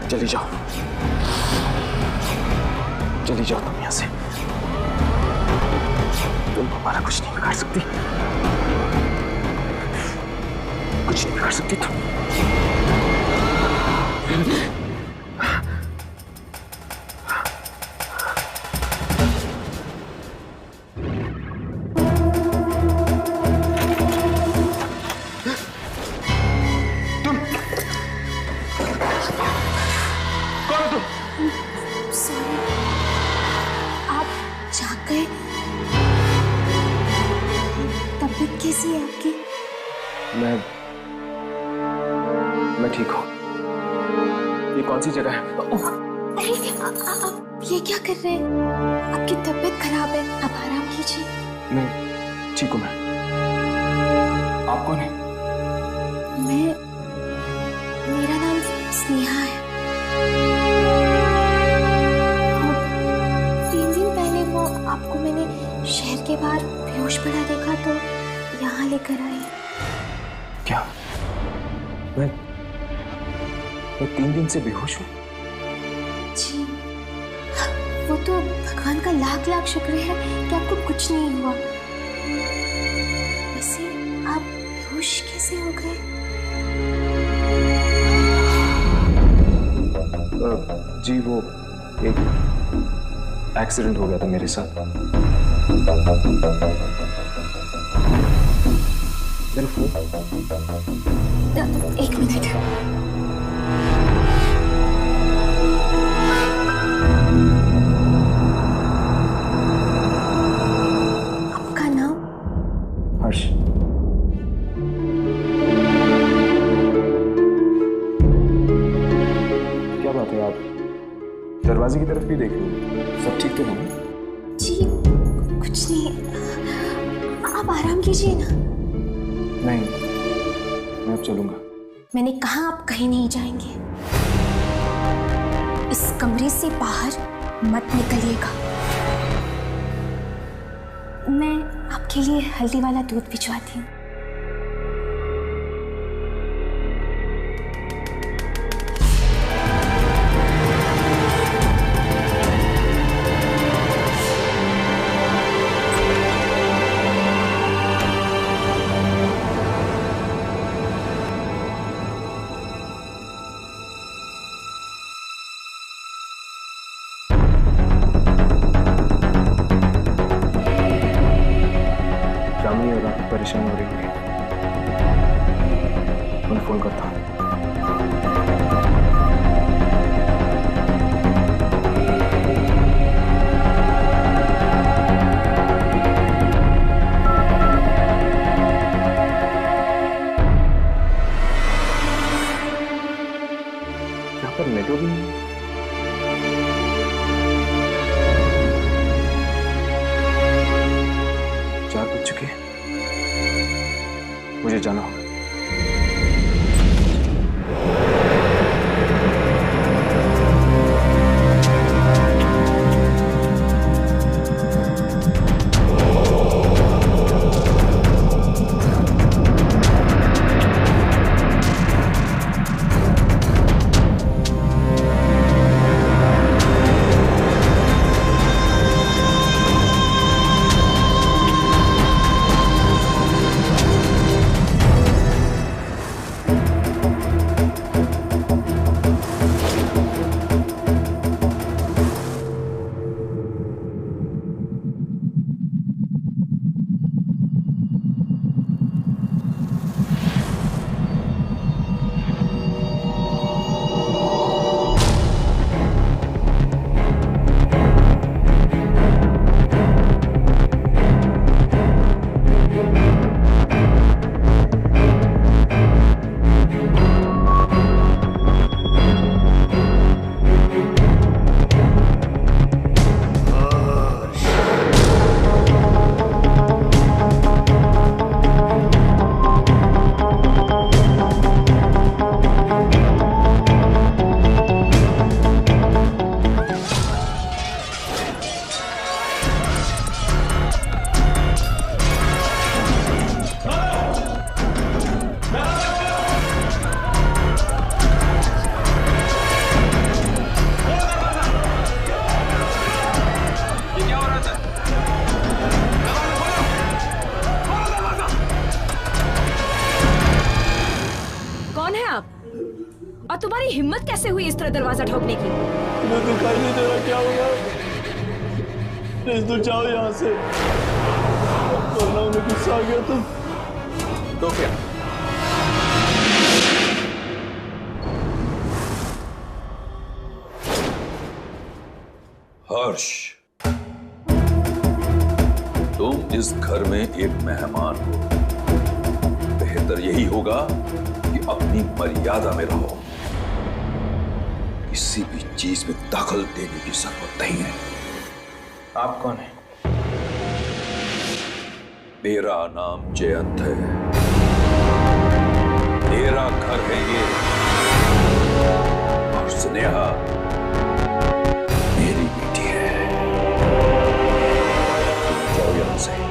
चली जाओ, चली जाओ तुम यहाँ से। तुम हमारा कुछ नहीं बिगाड़ सकती, कुछ नहीं बिगाड़ सकती तुम। कैसी है आपकी? मैं ठीक हूँ। ये कौन सी जगह है? अरे आप ये क्या कर रहे हैं? आपकी तबीयत खराब है, आप आराम कीजिए। नहीं, ठीक हूँ मैं। आप कौन है? मेरा नाम स्नेहा है। 3 दिन पहले वो आपको मैंने शहर के बाहर बेहोश पड़ा देखा तो यहाँ लेकर आई। क्या? मैं 3 दिन से बेहोश हूँ? जी, वो तो भगवान का लाख लाख शुक्र है कि आपको कुछ नहीं हुआ। वैसे आप बेहोश कैसे हो गए? जी वो एक एक्सीडेंट हो गया था मेरे साथ। मेरा फोन? 1 मिनट। आपका नाम? हर्ष। क्या बात है, आप दरवाजे की तरफ भी देख रहे हो? सब ठीक तो है? जी कुछ नहीं, आप आराम कीजिए ना। नहीं, मैं अब चलूंगा। मैंने कहा आप कहीं नहीं जाएंगे। इस कमरे से बाहर मत निकलिएगा। मैं आपके लिए हल्दी वाला दूध भिजवाती हूँ। यामी और रात परेशान हो रही होंगी। उन्हें फोन करता हूँ। यहाँ पर नेटवर्क भी नहीं है। 4 बज चुके हैं, मुझे जाना होगा। और तुम्हारी हिम्मत कैसे हुई इस तरह दरवाजा ठोकने की? मुझे दिखाई नहीं दे रहा क्या होगा। प्लीज तू जाओ यहाँ से, वरना उन्हें गुस्सा आ गया तो क्या? हर्ष, तुम इस घर में एक मेहमान हो। बेहतर यही होगा कि अपनी मर्यादा में रहो। किसी भी चीज में दखल देने की जरूरत नहीं है। आप कौन हैं? मेरा नाम जयंत है। मेरा घर है ये, और स्नेहा मेरी बेटी है। तुम जाओ यहां से।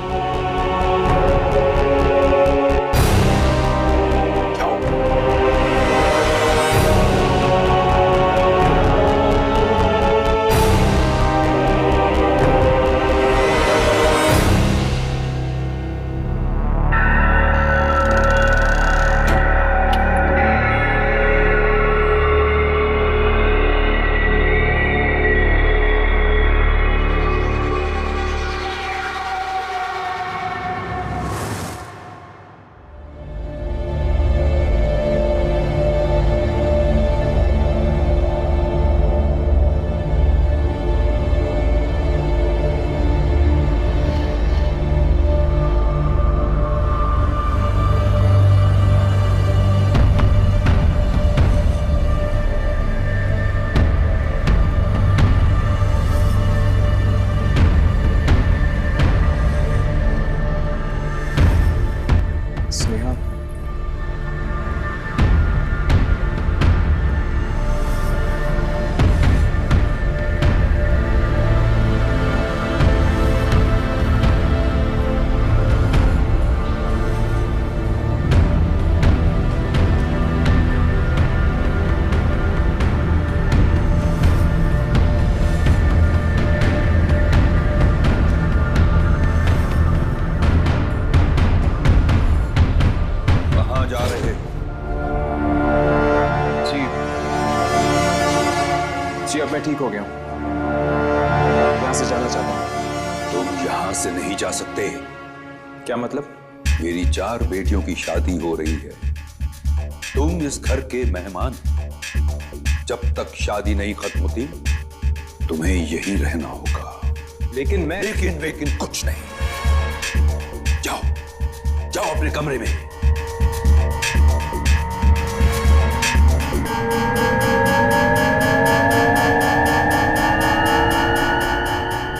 स्नेहा, जी अब मैं ठीक हो गया हूँ, यहाँ से जाना चाहता हूँ। तुम यहां से नहीं जा सकते। क्या मतलब? मेरी 4 बेटियों की शादी हो रही है। तुम इस घर के मेहमान, जब तक शादी नहीं खत्म होती तुम्हें यहीं रहना होगा। लेकिन मैं लेकिन कुछ नहीं। जाओ अपने कमरे में।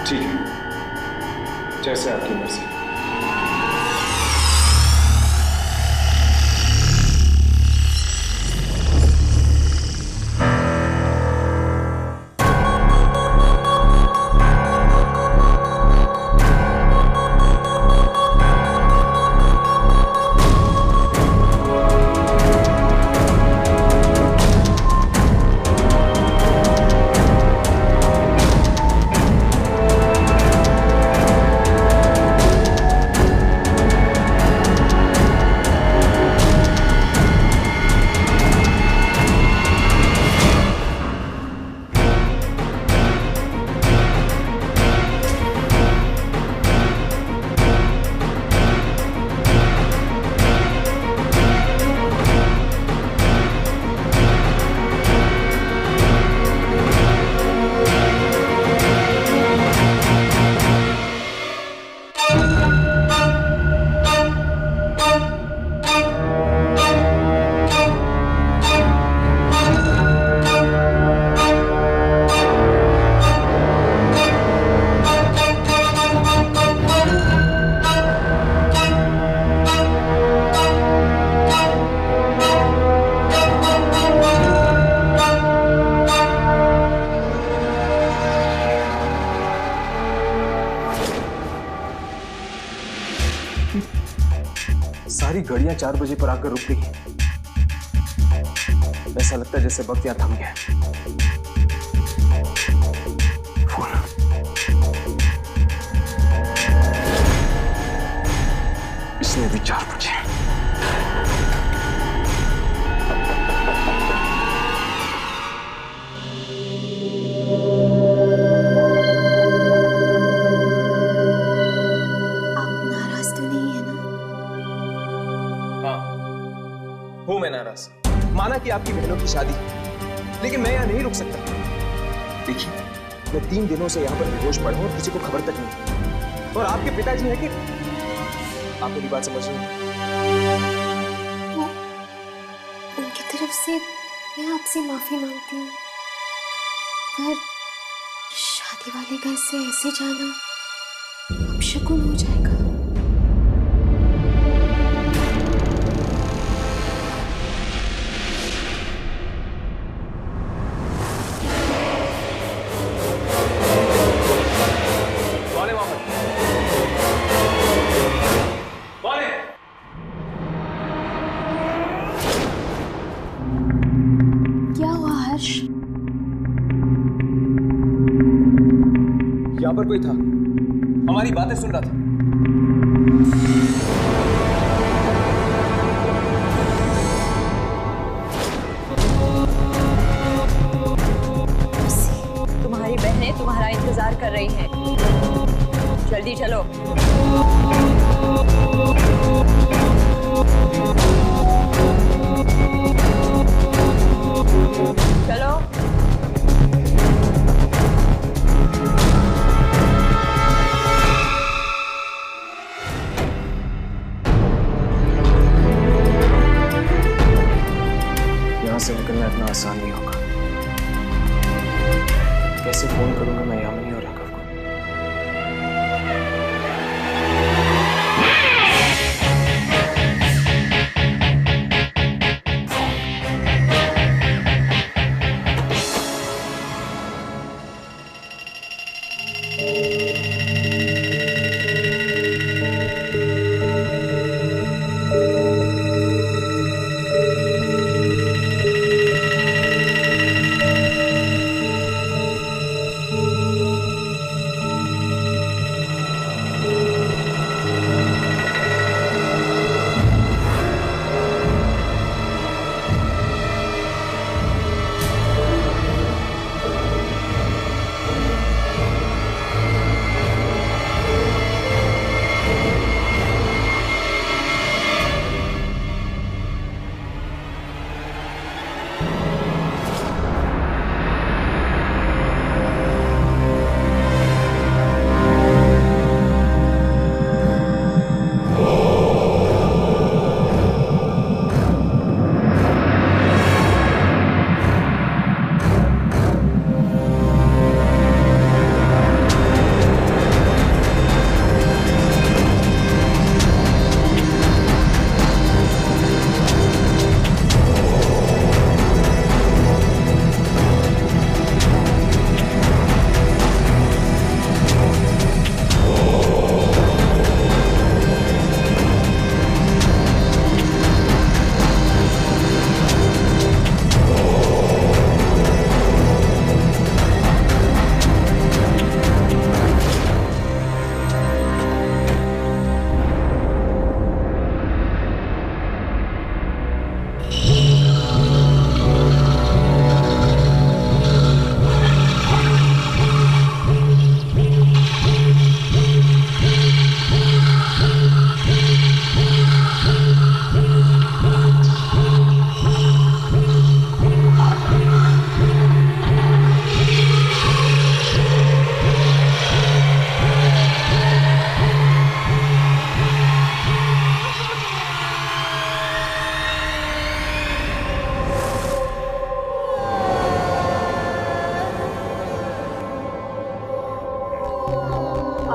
ठीक है, जैसे आपकी मर्जी। सारी गाड़ियां 4 बजे पर आकर रुक गई। ऐसा लगता है जैसे वक्त यहां थम गया। फोन। इसने भी 4 बजे। हूं मैं नाराज। माना कि आपकी बहनों की शादी, लेकिन मैं यहाँ नहीं रुक सकता। देखिए, मैं 3 दिनों से यहाँ पर बेहोश पड़ा हूं और किसी को खबर तक नहीं। और आपके पिताजी है कि आप मेरी बात समझ रहे हैं? उनकी तरफ से मैं आपसे माफी मांगती हूँ, पर शादी वाले घर से ऐसे जाना अपशकुन हो जाएगा। यहाँ पर कोई था, हमारी बातें सुन रहा था। तुम्हारी बहनें तुम्हारा इंतजार कर रही हैं। जल्दी चलो। चलो। से निकलना इतना आसान नहीं होगा। कैसे फोन करूंगा मैं यामिनी और राघव को?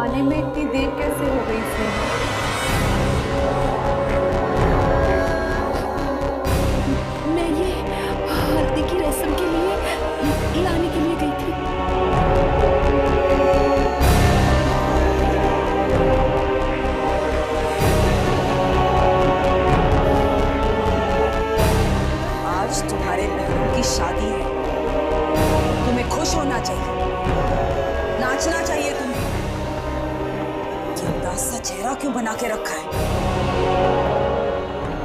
आने में इतनी देर कैसे हो गई स्नेहा? मैं ये हल्दी की रस्म के लिए लाने के लिए गई थी। आज तुम्हारे बहनों की शादी है, तुम्हें खुश होना चाहिए, नाचना चाहिए तुम्हें। ये उदास सा चेहरा क्यों बना के रखा है?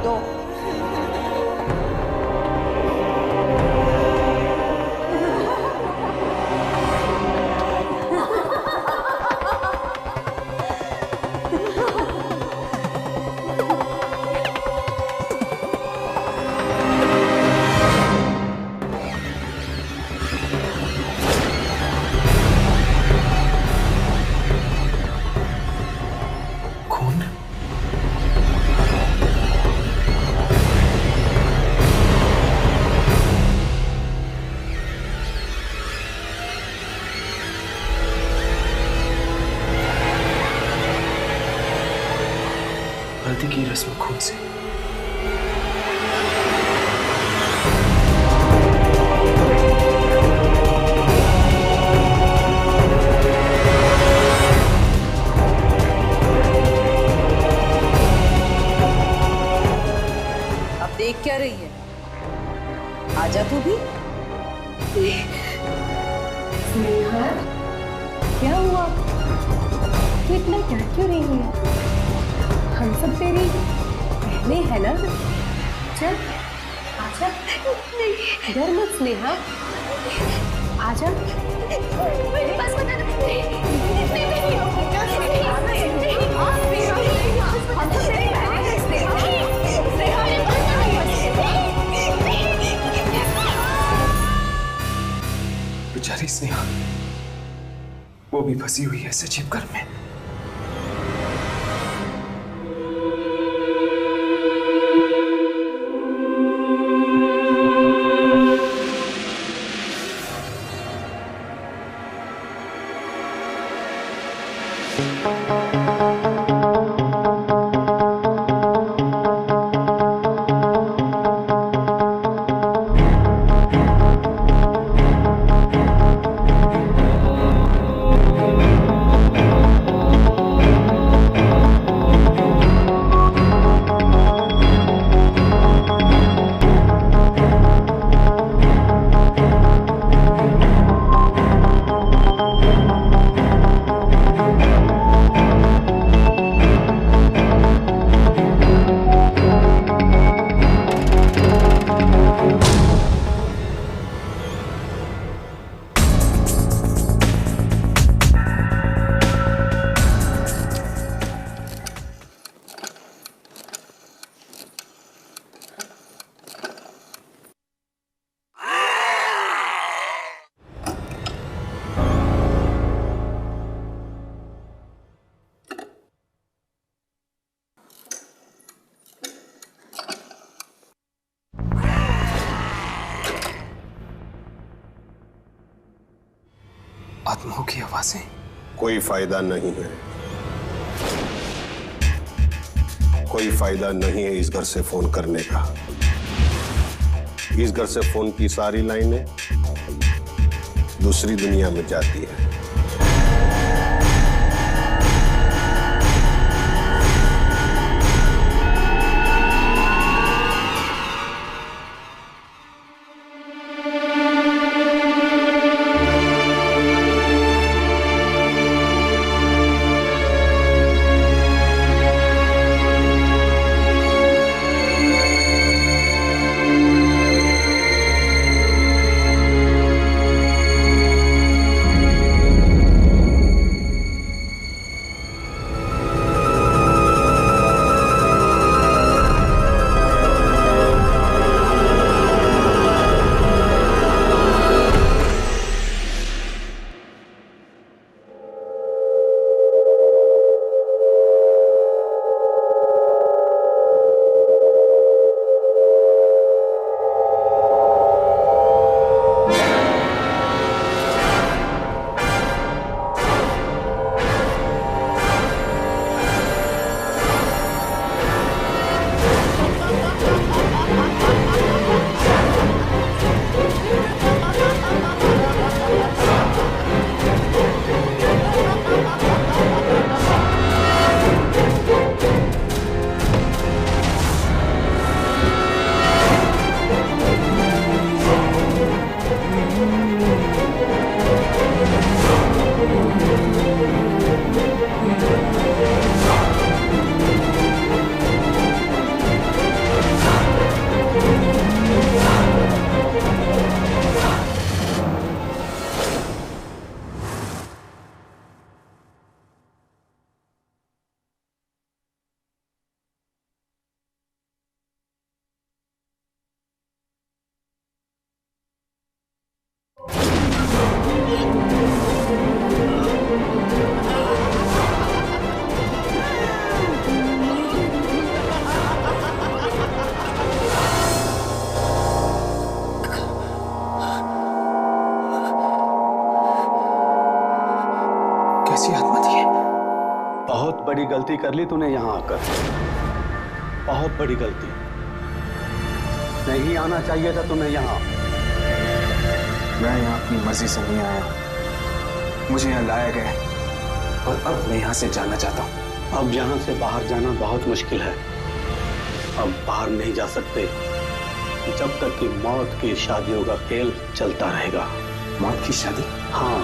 तो खून? हल्दी की रस्म खून से? अब देख क्या रही है? आजा तू भी। स्नेहा, क्या हुआ? तू इतना डर क्यों रही है? हम सब तेरी बहनें हैं ना? चल आजा। डर मत स्नेहा, आजा। मेरे पास बता बेचारी स्नेहा, वो भी फंसी हुई है इस अजीब घर में। आत्माओं की आवाजें। कोई फायदा नहीं है, कोई फायदा नहीं है इस घर से फोन करने का। इस घर से फोन की सारी लाइनें दूसरी दुनिया में जाती है। कैसी आत्मा थी? बहुत बड़ी गलती कर ली तूने यहाँ आकर, बहुत बड़ी गलती। नहीं आना चाहिए था तुम्हें यहाँ। मैं यहाँ अपनी मर्जी से नहीं आया, मुझे यहाँ लाया गया है और अब मैं यहाँ से जाना चाहता हूँ। अब यहाँ से बाहर जाना बहुत मुश्किल है। अब बाहर नहीं जा सकते जब तक कि मौत की शादियों का खेल चलता रहेगा। मौत की शादी? हाँ,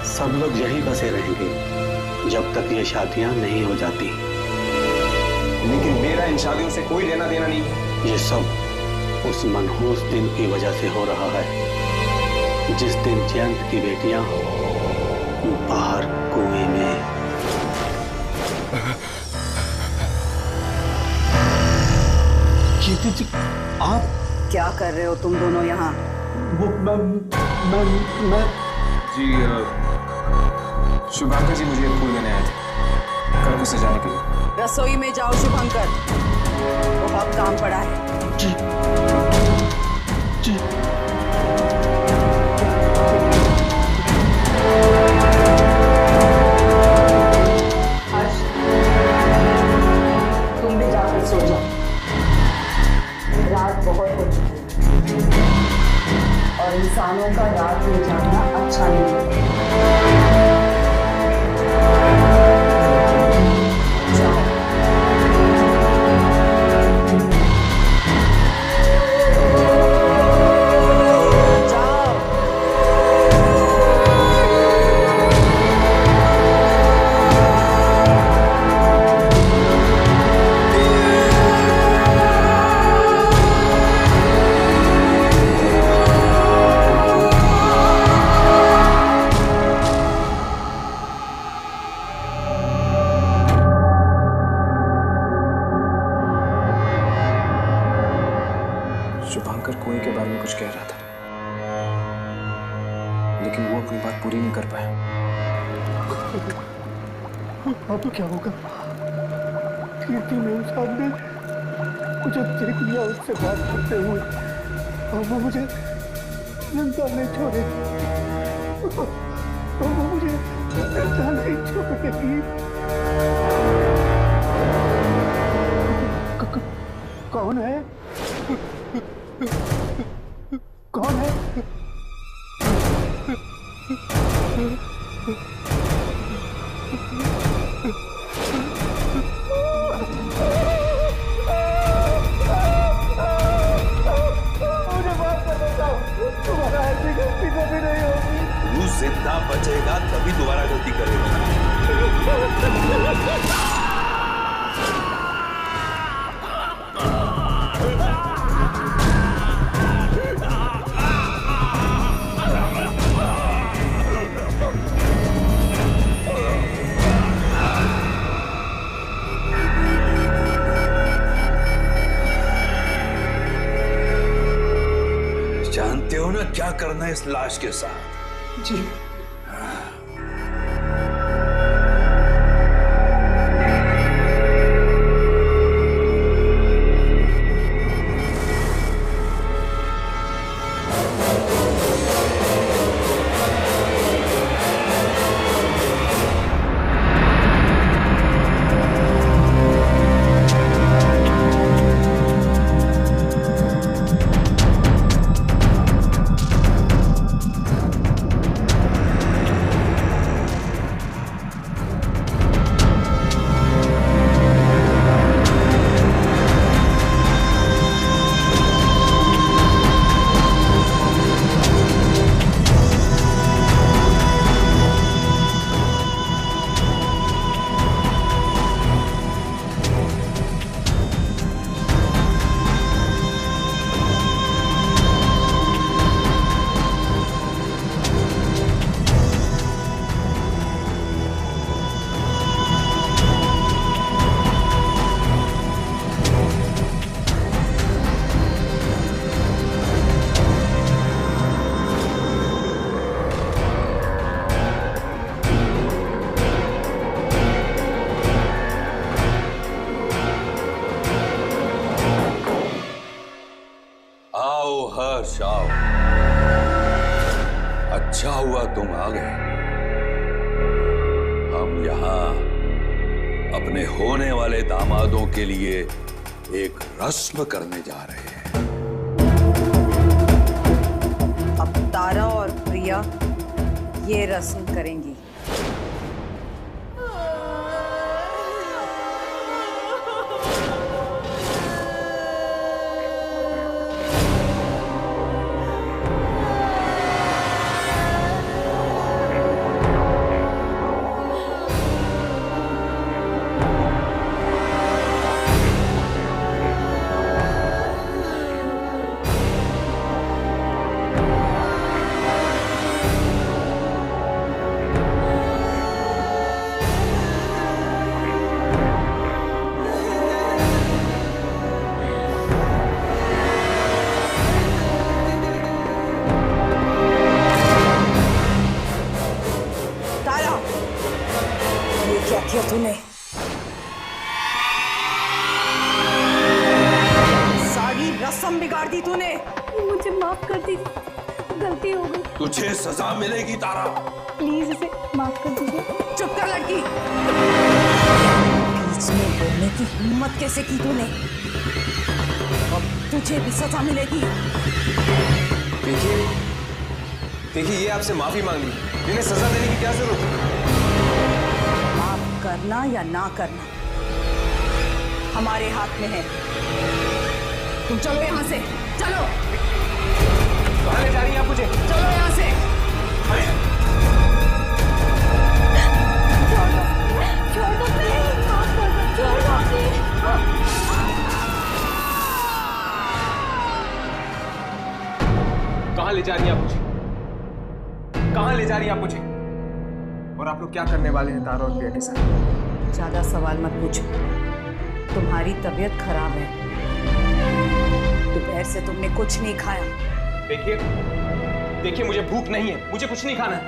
सब लोग यहीं बसे रहेंगे जब तक ये शादियां नहीं हो जाती। लेकिन मेरा इन शादियों से कोई लेना देना नहीं है। ये सब उस मनहूस दिन की वजह से हो रहा है जिस दिन जयंत की बेटियां बाहर कुएं में। आप क्या कर रहे हो तुम दोनों यहाँ? वो मैं जी शुभांकर जी मुझे फूल देने आए थे कल को सजाने के लिए। रसोई में जाओ शुभंकर, बहुत काम पड़ा है। जी जी। तुम भी जाकर सो जाओ, रात बहुत हो चुकी है और इंसानों का रात में जाना अच्छा नहीं है। शुभांकर कुएं के बारे में कुछ कह रहा था, लेकिन वो अपनी बात पूरी नहीं कर पाया। अब क्या होगा? कीर्ति मेरे सामने मुझे देख लिया उससे बात करते हुए और वो मुझे जिंदा नहीं छोड़ेगी। वो मुझे जिंदा नहीं छोड़ेगी। कौन है? कौन है? तू जिंदा बचेगा तभी दोबारा गलती करेगा। जानते हो ना क्या करना है इस लाश के साथ? जी हर्ष आओ, अच्छा हुआ तुम आ गए। यहाँ अपने होने वाले दामादों के लिए एक रस्म करने जा रहे हैं। अब तारा और प्रिया ये रस्म करेंगी। किया तूने? सारी रस्म बिगाड़ दी तूने। मुझे माफ कर दी, गलती हो गई। तुझे सजा मिलेगी तारा। प्लीज इसे माफ कर दीजिए। चुप कर लड़की। बीच में बोलने की हिम्मत कैसे की तूने? अब तुझे भी सजा मिलेगी। देखिए ये आपसे माफी मांग ली, इन्हें सजा देने की क्या जरूरत है? करना या ना करना हमारे हाथ में है। तुम चलो यहां से, चलो। कहां ले जा रही हैं आप मुझे? चलो यहां से। छोड़ दो प्लीज, माफ कर दो, छोड़ दो प्लीज। कहां ले जा रही हैं आप मुझे? कहां ले जा रही हैं आप मुझे? और आप लोग क्या करने वाले हैं तारा और प्रिया के साथ? ज्यादा सवाल मत पूछो। तुम्हारी तबीयत खराब है, दोपहर से तुमने कुछ नहीं खाया। देखिए मुझे भूख नहीं है, मुझे कुछ नहीं खाना है।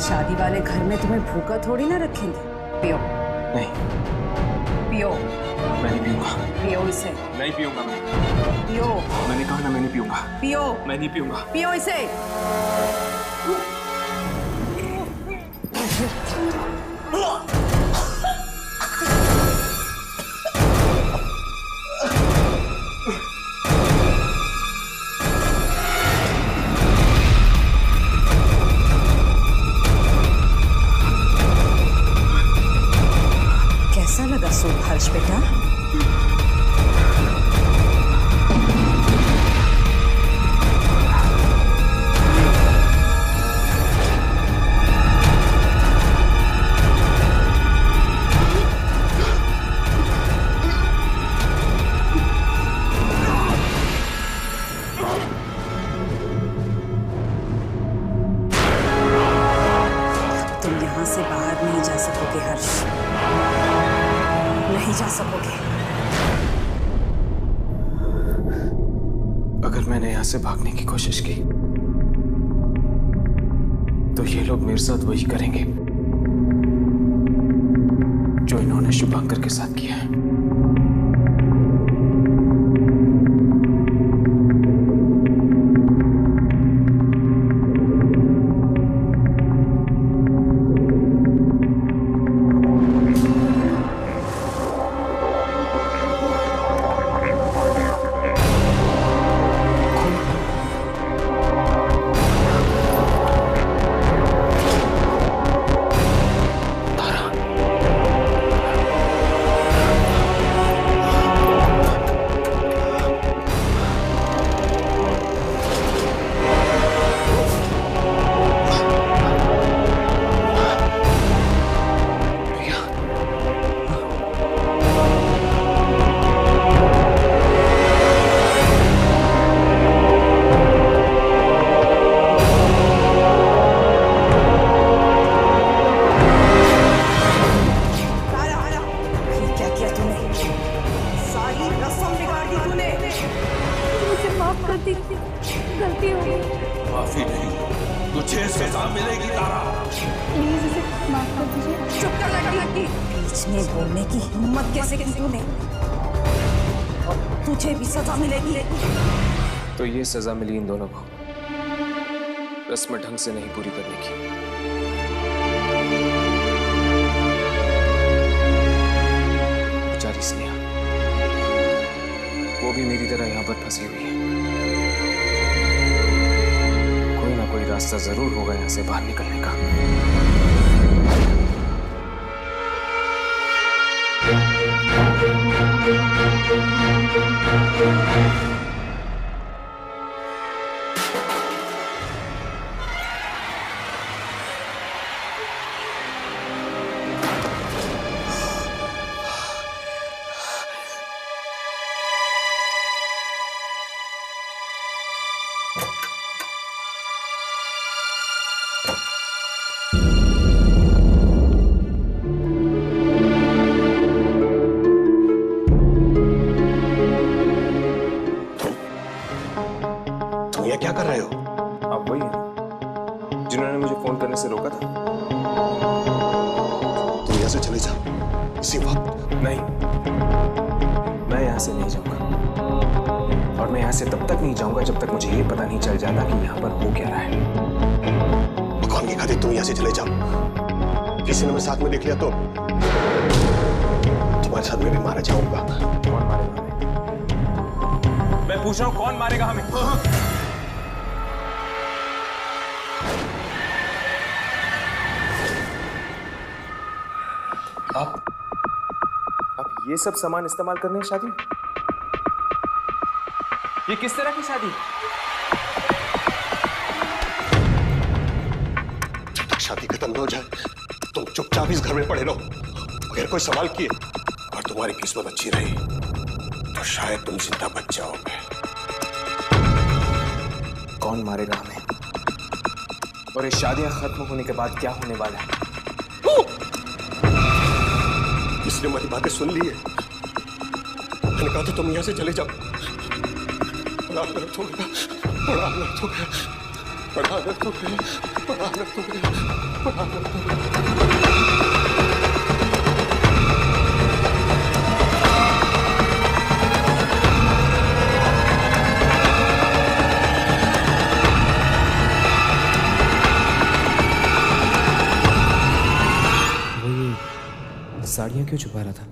शादी वाले घर में तुम्हें भूखा थोड़ी ना रखेंगे। पियो। नहीं। पियो। मैं नहीं पीऊंगा। पियो इसे। नहीं पीऊंगा मैं। पियो। मैंने कहा ना मैं नहीं पीऊंगा। पियो। मैं नहीं पीऊंगा। पियो इसे। कैसा लगा सूप हर्ष बेटा? तुम यहां से बाहर नहीं जा सकोगे हर्ष, नहीं जा सकोगे। अगर मैंने यहां से भागने की कोशिश की तो ये लोग मेरे साथ वही करेंगे जो इन्होंने शुभांकर के साथ किया है। चुप कर लड़की, बीच में बोलने की हिम्मत कैसे की तूने? और तुझे भी सजा मिलेगी। तो ये सजा मिली इन दोनों को रस्म ढंग से नहीं पूरी करने की। बेचारी स्नेहा, वो भी मेरी तरह यहां पर फंसी हुई है। कोई ना कोई रास्ता जरूर होगा यहां से बाहर निकलने का। क्या कर रहे हो? आप वही हैं जिन्होंने मुझे फोन करने से रोका था। तुम यहाँ से चले जाओ इसी वक्त। नहीं, मैं यहाँ से नहीं जाऊंगा, और मैं यहाँ से तब तक नहीं जाऊंगा जब तक मुझे ये पता नहीं चल जाता कि यहाँ पर हो क्या रहा है। भगवान की खातिर तुम यहाँ से चले जाओ। किसी ने मेरे साथ में देख लिया तो तुम्हारे साथ में भी मारा जाऊंगा। कौन मारेगा हमें? मैं पूछ रहा हूँ, कौन मारेगा हमें? आप ये सब सामान इस्तेमाल करने हैं शादी? ये किस तरह की शादी? जब तक शादी खत्म न हो जाए तुम चुपचाप इस घर में पड़े रहो। अगर कोई सवाल किए और तुम्हारी किस्मत अच्छी रही तो शायद तुम जिंदा बच जाओगे। कौन मारेगा हमें? और ये शादियां खत्म होने के बाद क्या होने वाला है? इसने हमारी बातें सुन ली है। मैंने कहा था तुम यहाँ से चले जाओ। बड़ा गलत हो गया, बड़ा गलत हो गया, बड़ा गलत हो गया, बड़ा गलत हो गया, बड़ा गलत हो गया। साड़ियां क्यों छुपा रहा था?